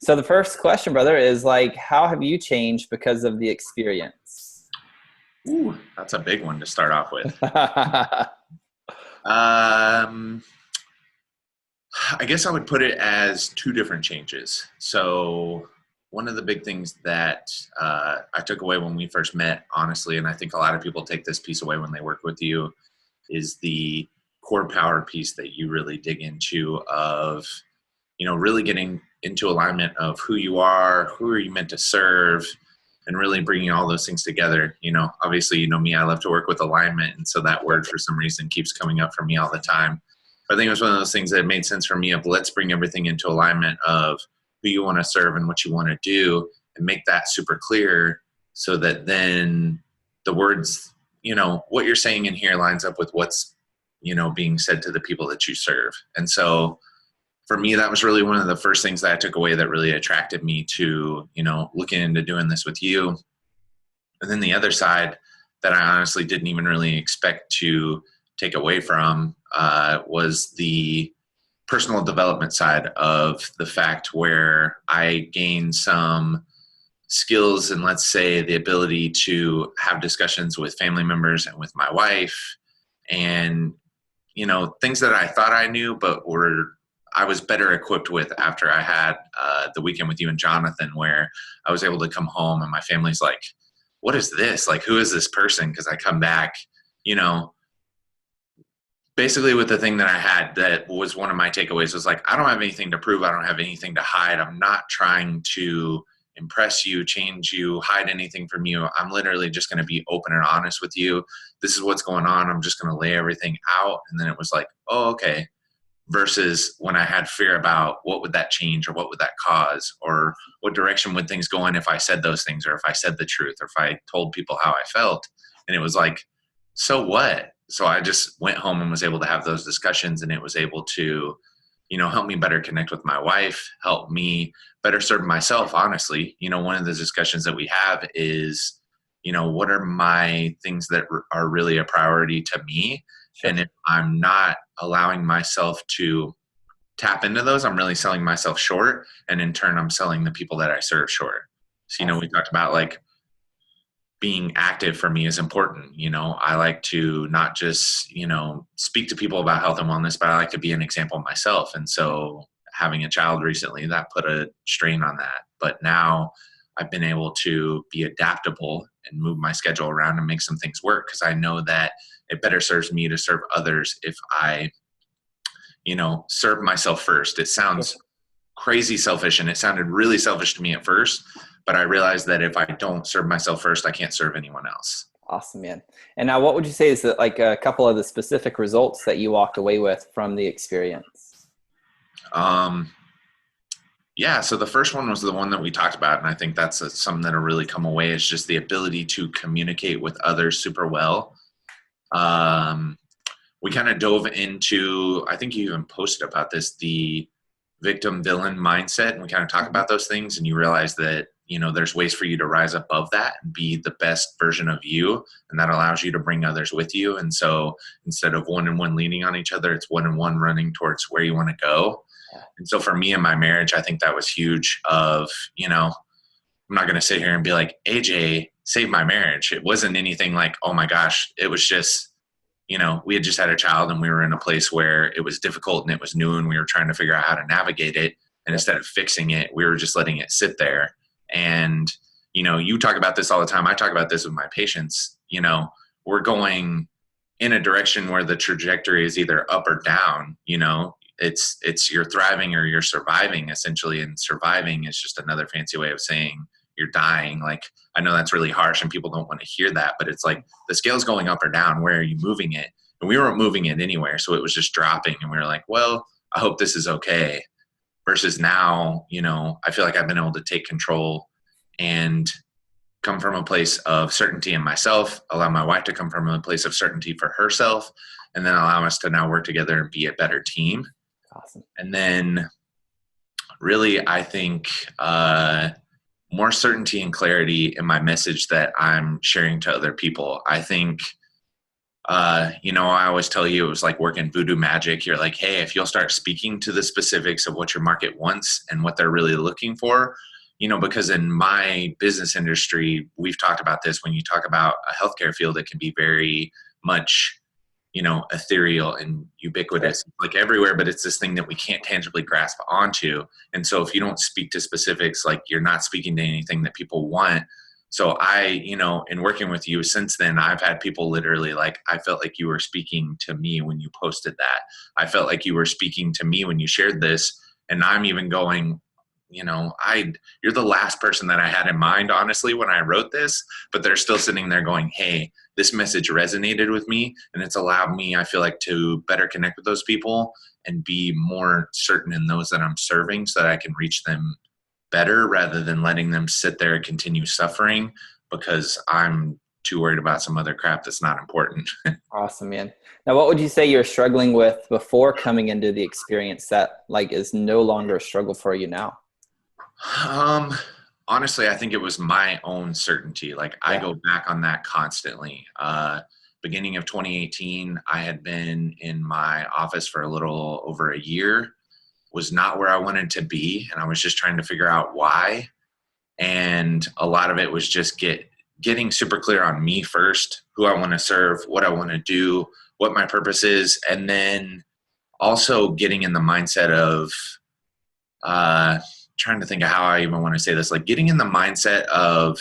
So the first question, brother, is like, how have you changed because of the experience? Ooh, that's a big one to start off with. Um, I guess I would put it as two different changes. So one of the big things that I took away when we first met, honestly, and I think a lot of people take this piece away when they work with you, is the core power piece that you really dig into of, really getting into alignment of who you are, who are you meant to serve, and really bringing all those things together. Obviously, me, I love to work with alignment. And so that word for some reason keeps coming up for me all the time. But I think it was one of those things that made sense for me of let's bring everything into alignment of who you want to serve and what you want to do and make that super clear so that then the words, what you're saying in here lines up with what's, being said to the people that you serve. And so for me, that was really one of the first things that I took away that really attracted me to, looking into doing this with you. And then the other side that I honestly didn't even really expect to take away from was the personal development side of the fact where I gained some skills and, let's say, the ability to have discussions with family members and with my wife and, things that I thought I knew, but I was better equipped with after I had the weekend with you and Jonathan, where I was able to come home and my family's like, what is this? Like, who is this person? Because I come back, you know, basically with the thing that I had that was one of my takeaways was like, I don't have anything to prove. I don't have anything to hide. I'm not trying to impress you, change you, hide anything from you. I'm literally just going to be open and honest with you. This is what's going on. I'm just going to lay everything out. And then it was like, oh, okay. Versus when I had fear about what would that change or what would that cause or what direction would things go in if I said those things or if I said the truth or if I told people how I felt. And it was like, so what? So I just went home and was able to have those discussions, and it was able to, help me better connect with my wife, help me better serve myself, honestly. One of the discussions that we have is, what are my things that are really a priority to me? Sure. And if I'm not allowing myself to tap into those, I'm really selling myself short. And in turn, I'm selling the people that I serve short. So, we talked about like being active for me is important. I like to not just, speak to people about health and wellness, but I like to be an example myself. And so having a child recently, that put a strain on that. But now I've been able to be adaptable and move my schedule around and make some things work because I know that it better serves me to serve others if I, serve myself first. It sounds crazy selfish, and it sounded really selfish to me at first, but I realized that if I don't serve myself first, I can't serve anyone else. Awesome, man. And now what would you say is that like a couple of the specific results that you walked away with from the experience? Yeah, so the first one was the one that we talked about, and I think that's something that'll really come away is just the ability to communicate with others super well. We kind of dove into, I think you even posted about this, the victim villain mindset, and we kind of talk about those things, and you realize that, there's ways for you to rise above that and be the best version of you, and that allows you to bring others with you. And so instead of one and one leaning on each other, it's one and one running towards where you want to go. And so for me in my marriage, I think that was huge of, I'm not going to sit here and be like, AJ saved my marriage. It wasn't anything like, oh my gosh, it was just, we had just had a child and we were in a place where it was difficult and it was new and we were trying to figure out how to navigate it. And instead of fixing it, we were just letting it sit there. And, you talk about this all the time. I talk about this with my patients. We're going in a direction where the trajectory is either up or down. It's you're thriving or you're surviving essentially. And surviving is just another fancy way of saying you're dying. Like, I know that's really harsh and people don't want to hear that, but it's like the scale's going up or down. Where are you moving it? And we weren't moving it anywhere. So it was just dropping. And we were like, well, I hope this is okay. Versus now, I feel like I've been able to take control and come from a place of certainty in myself, allow my wife to come from a place of certainty for herself, and then allow us to now work together and be a better team. Awesome. And then really, I think, more certainty and clarity in my message that I'm sharing to other people. I think I always tell you it was like working voodoo magic. You're like, hey, if you'll start speaking to the specifics of what your market wants and what they're really looking for, because in my business industry, we've talked about this. When you talk about a healthcare field, it can be very much, ethereal and ubiquitous, like everywhere, but it's this thing that we can't tangibly grasp onto. And so if you don't speak to specifics, like you're not speaking to anything that people want. So in working with you since then, I've had people literally like, I felt like you were speaking to me when you posted that. I felt like you were speaking to me when you shared this. And I'm even going, you're the last person that I had in mind, honestly, when I wrote this, but they're still sitting there going, hey, this message resonated with me. And it's allowed me, I feel like, to better connect with those people and be more certain in those that I'm serving so that I can reach them better rather than letting them sit there and continue suffering because I'm too worried about some other crap that's not important. Awesome, man. Now, what would you say you're struggling with before coming into the experience that like is no longer a struggle for you now? Um, Honestly, I think it was my own certainty. Like I Yeah. go back on that constantly. Beginning of 2018, I had been in my office for a little over a year, was not where I wanted to be. And I was just trying to figure out why. And a lot of it was just getting super clear on me first, who I want to serve, what I want to do, what my purpose is. And then also getting in the mindset of, trying to think of how I even want to say this, like getting in the mindset of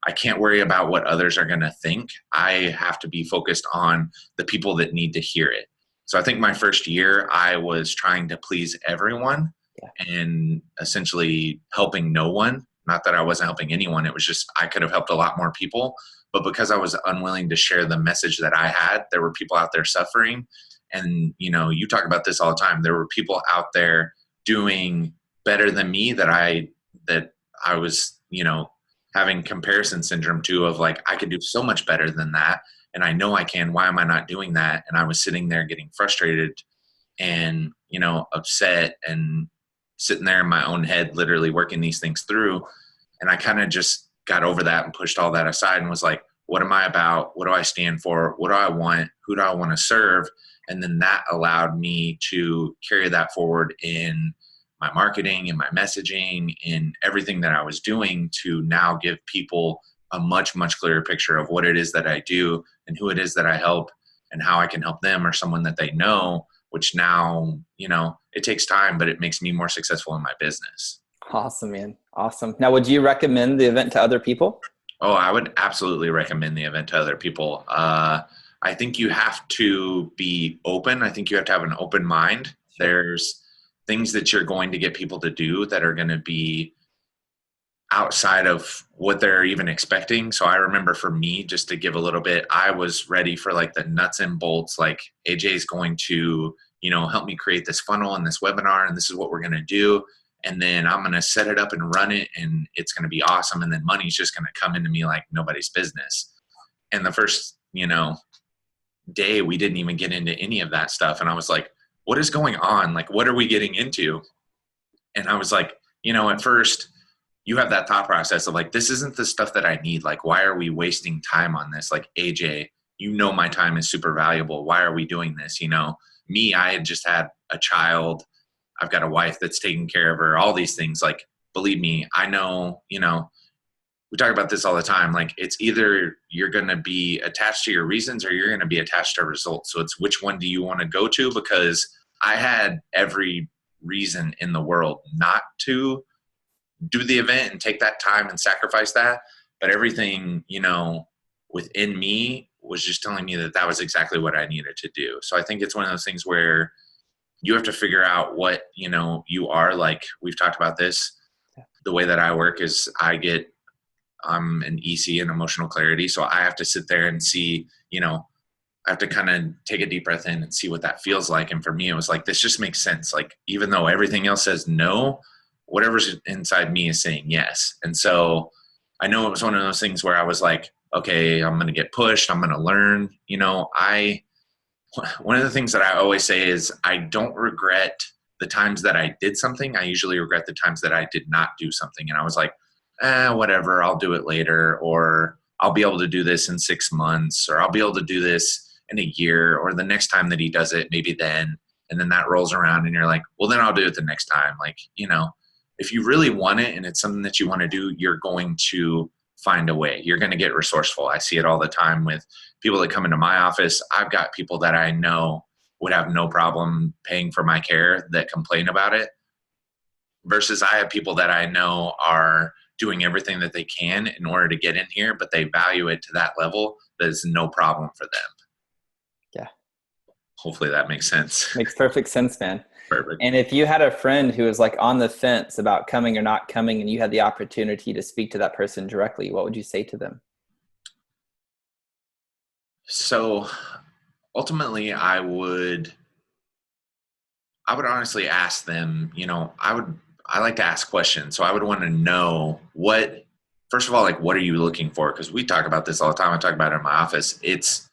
I can't worry about what others are going to think. I have to be focused on the people that need to hear it. So I think my first year I was trying to please everyone Yeah. and essentially helping no one. Not that I wasn't helping anyone. It was just I could have helped a lot more people. But because I was unwilling to share the message that I had, there were people out there suffering. And, you talk about this all the time. There were people out there doing better than me that I was, having comparison syndrome to of like, I could do so much better than that. And I know I can, why am I not doing that? And I was sitting there getting frustrated and, upset and sitting there in my own head, literally working these things through. And I kind of just got over that and pushed all that aside and was like, what am I about? What do I stand for? What do I want? Who do I want to serve? And then that allowed me to carry that forward in my marketing and my messaging and everything that I was doing to now give people a much, much clearer picture of what it is that I do and who it is that I help and how I can help them or someone that they know, which now, it takes time, but it makes me more successful in my business. Awesome, man. Awesome. Now, would you recommend the event to other people? Oh, I would absolutely recommend the event to other people. I think you have to be open. I think you have to have an open mind. There's things that you're going to get people to do that are going to be outside of what they're even expecting. So I remember for me, just to give a little bit, I was ready for like the nuts and bolts, like AJ is going to, help me create this funnel and this webinar, and this is what we're going to do. And then I'm going to set it up and run it, and it's going to be awesome. And then money's just going to come into me like nobody's business. And the first, day, we didn't even get into any of that stuff. And I was like, what is going on? Like, what are we getting into? And I was like, at first you have that thought process of like, this isn't the stuff that I need. Like, why are we wasting time on this? Like, AJ, my time is super valuable. Why are we doing this? Me, I had just had a child. I've got a wife that's taking care of her, all these things. Like, believe me, I know, we talk about this all the time. Like, it's either you're going to be attached to your reasons or you're going to be attached to results. So it's which one do you want to go to? Because I had every reason in the world not to do the event and take that time and sacrifice that. But everything, within me was just telling me that that was exactly what I needed to do. So I think it's one of those things where you have to figure out what, you are. Like, we've talked about this. The way that I work is I'm an EC in emotional clarity. So I have to sit there and see, I have to kind of take a deep breath in and see what that feels like. And for me, it was like, this just makes sense. Like, even though everything else says no, whatever's inside me is saying yes. And so I know it was one of those things where I was like, okay, I'm going to get pushed. I'm going to learn. One of the things that I always say is I don't regret the times that I did something. I usually regret the times that I did not do something. And I was like, whatever, I'll do it later, or I'll be able to do this in 6 months, or I'll be able to do this in a year, or the next time that he does it, maybe then, and then that rolls around and you're like, well, then I'll do it the next time. Like, if you really want it and it's something that you want to do, you're going to find a way. You're going to get resourceful. I see it all the time with people that come into my office. I've got people that I know would have no problem paying for my care that complain about it, versus I have people that I know are doing everything that they can in order to get in here, but they value it to that level that is no problem for them. Yeah. Hopefully that makes sense. Makes perfect sense, man. Perfect. And if you had a friend who was like on the fence about coming or not coming, and you had the opportunity to speak to that person directly, what would you say to them? So ultimately I would honestly ask them, I like to ask questions. So I would want to know first of all, like, what are you looking for? Because we talk about this all the time. I talk about it in my office. It's,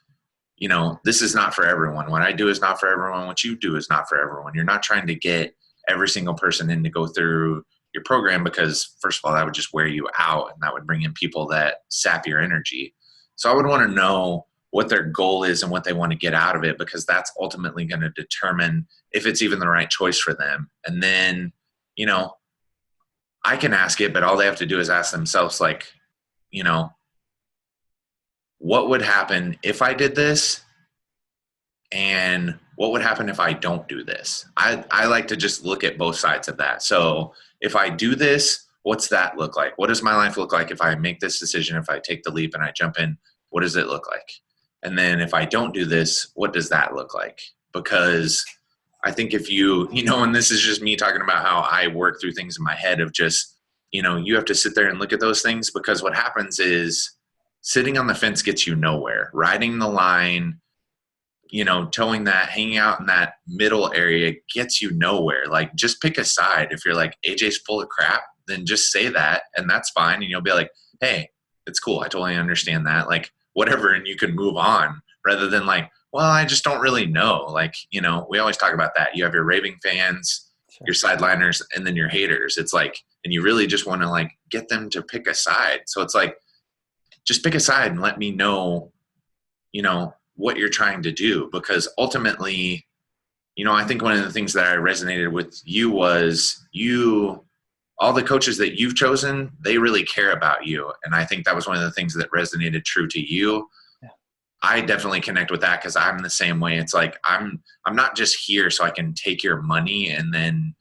this is not for everyone. What I do is not for everyone. What you do is not for everyone. You're not trying to get every single person in to go through your program, because first of all, that would just wear you out, and that would bring in people that sap your energy. So I would want to know what their goal is and what they want to get out of it, because that's ultimately going to determine if it's even the right choice for them. And then, I can ask it, but all they have to do is ask themselves, like, what would happen if I did this? And what would happen if I don't do this? I like to just look at both sides of that. So if I do this, what's that look like? What does my life look like if I make this decision, if I take the leap and I jump in? What does it look like? And then if I don't do this, what does that look like? Because I think if and this is just me talking about how I work through things in my head of just, you have to sit there and look at those things, because what happens is sitting on the fence gets you nowhere. Riding the line, towing that, hanging out in that middle area gets you nowhere. Like, just pick a side. If you're like, AJ's full of crap, then just say that, and that's fine. And you'll be like, hey, it's cool. I totally understand that. Like, whatever. And you can move on, rather than like, well, I just don't really know. Like, we always talk about that. You have your raving fans, sure, your sideliners, and then your haters. It's like, and you really just want to like get them to pick a side. So it's like, just pick a side and let me know, what you're trying to do. Because ultimately, I think one of the things that I resonated with you was all the coaches that you've chosen, they really care about you. And I think that was one of the things that resonated true to you. Yeah. I definitely connect with that, because I'm the same way. It's like, I'm not just here so I can take your money and then,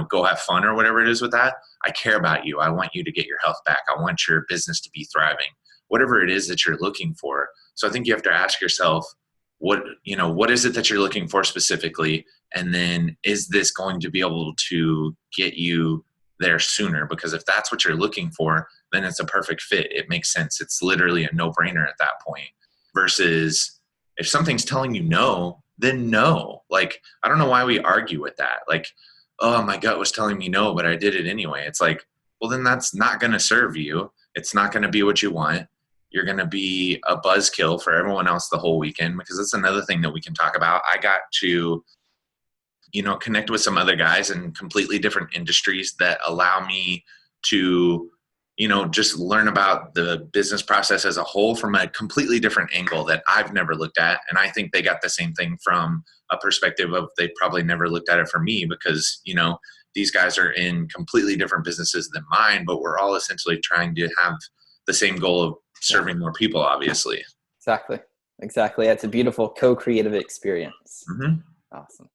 go have fun or whatever it is with that. I care about you. I want you to get your health back. I want your business to be thriving, whatever it is that you're looking for. So I think you have to ask yourself, what is it that you're looking for specifically? And then, is this going to be able to get you there sooner? Because if that's what you're looking for, then it's a perfect fit. It makes sense. It's literally a no-brainer at that point. Versus if something's telling you no, then no. Like, I don't know why we argue with that. Like, oh, my gut was telling me no, but I did it anyway. It's like, well, then that's not going to serve you. It's not going to be what you want. You're going to be a buzzkill for everyone else the whole weekend, because that's another thing that we can talk about. I got to, connect with some other guys in completely different industries that allow me to, just learn about the business process as a whole from a completely different angle that I've never looked at. And I think they got the same thing from a perspective of, they probably never looked at it from me, because, these guys are in completely different businesses than mine, but we're all essentially trying to have the same goal of serving more people, obviously. Exactly. It's a beautiful co-creative experience. Mm-hmm. Awesome.